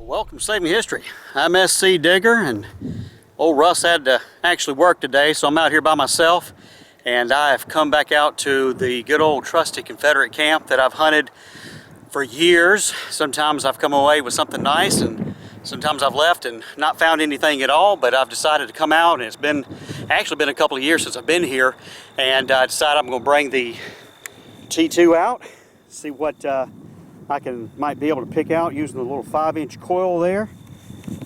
Welcome to Saving History. I'm SCdigger, and old Russ had to actually work today, so I'm out here by myself, and I have come back out to the good old trusty Confederate camp that I've hunted for years. Sometimes I've come away with something nice, and sometimes I've left and not found anything at all, but I've decided to come out, and it's been actually been a couple of years since I've been here, and I decided I'm going to bring the T2 out, see what might be able to pick out using the little 5-inch coil there,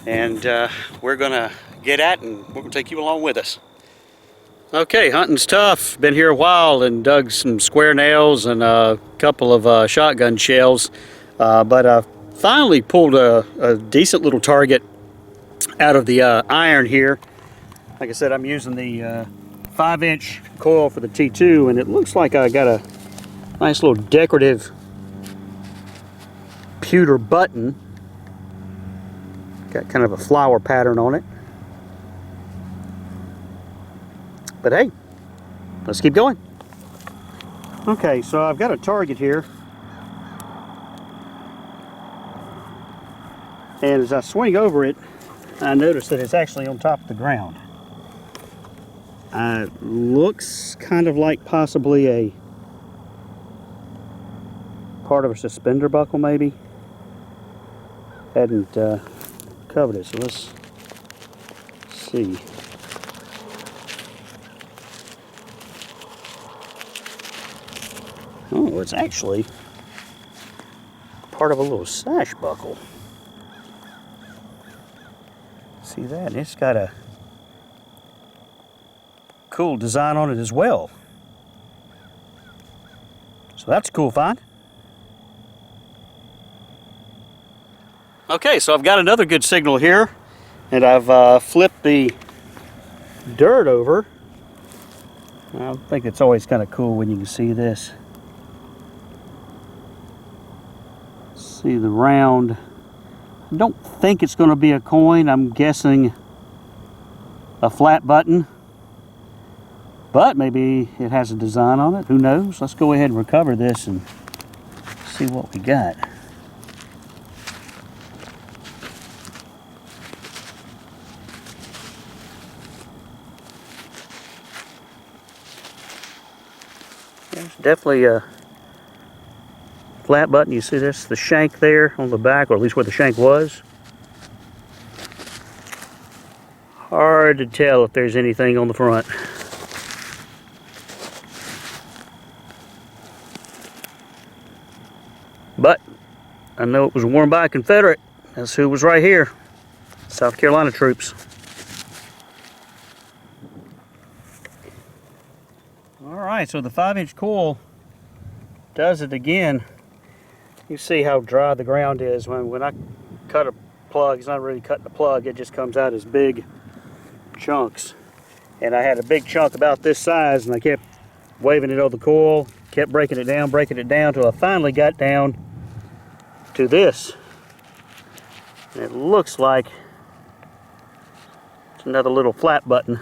and we're gonna get at it, and we're gonna take you along with us. Okay, hunting's tough. Been here a while and dug some square nails and a couple of shotgun shells, but I finally pulled a decent little target out of the iron here. Like I said, I'm using the 5-inch coil for the T2, and it looks like I got a nice little decorative pewter button. Got kind of a flower pattern on it. But hey, let's keep going. Okay, so I've got a target here. And as I swing over it, I notice that it's actually on top of the ground. Looks kind of like possibly a part of a suspender buckle, maybe. Hadn't covered it, so let's see. Oh, it's actually part of a little sash buckle. See that? And it's got a cool design on it as well. So that's a cool find. Okay, so I've got another good signal here, and I've flipped the dirt over. I think it's always kind of cool when you can see this. See the round. I don't think it's going to be a coin. I'm guessing a flat button, but maybe it has a design on it. Who knows? Let's go ahead and recover this and see what we got. There's definitely a flat button. You see this, the shank there on the back, or at least where the shank was. Hard to tell if there's anything on the front. But I know it was worn by a Confederate. That's who was right here. South Carolina troops. Alright, so the 5-inch coil does it again. You see how dry the ground is. When I cut a plug, it's not really cutting the plug, it just comes out as big chunks. And I had a big chunk about this size, and I kept waving it over the coil, kept breaking it down till I finally got down to this. And it looks like it's another little flat button.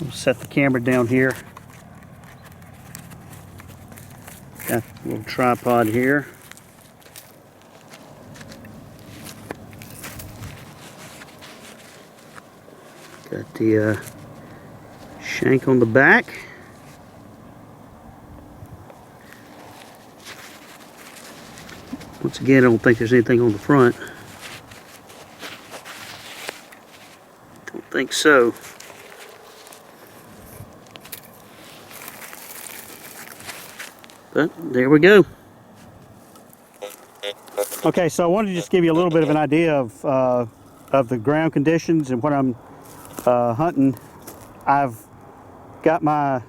We'll set the camera down here. Got a little tripod here. Got the shank on the back. Once again, I don't think there's anything on the front. Don't think so. But there we go. Okay, so I wanted to just give you a little bit of an idea of the ground conditions and what I'm hunting. I've got my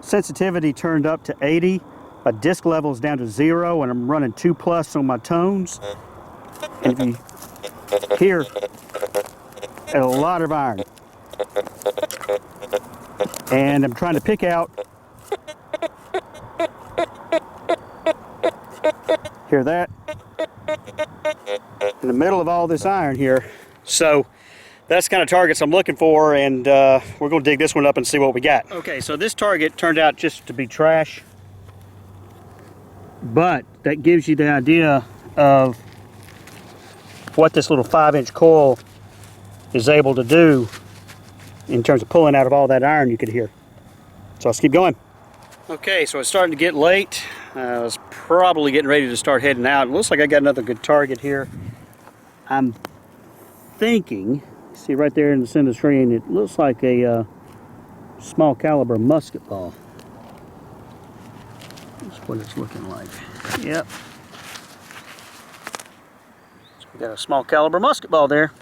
sensitivity turned up to 80. My disc level is down to 0, and I'm running 2+ on my tones. And if you hear a lot of iron. And I'm trying to pick out. Hear that? In the middle of all this iron here. So that's the kind of targets I'm looking for, and we're going to dig this one up and see what we got. Okay, so this target turned out just to be trash, but that gives you the idea of what this little 5-inch coil is able to do in terms of pulling out of all that iron you could hear. So let's keep going. Okay, so it's starting to get late. I was probably getting ready to start heading out. It looks like I got another good target here. I'm thinking, see right there in the center of the screen, it looks like a small caliber musket ball. That's what it's looking like. Yep. So we got a small caliber musket ball there.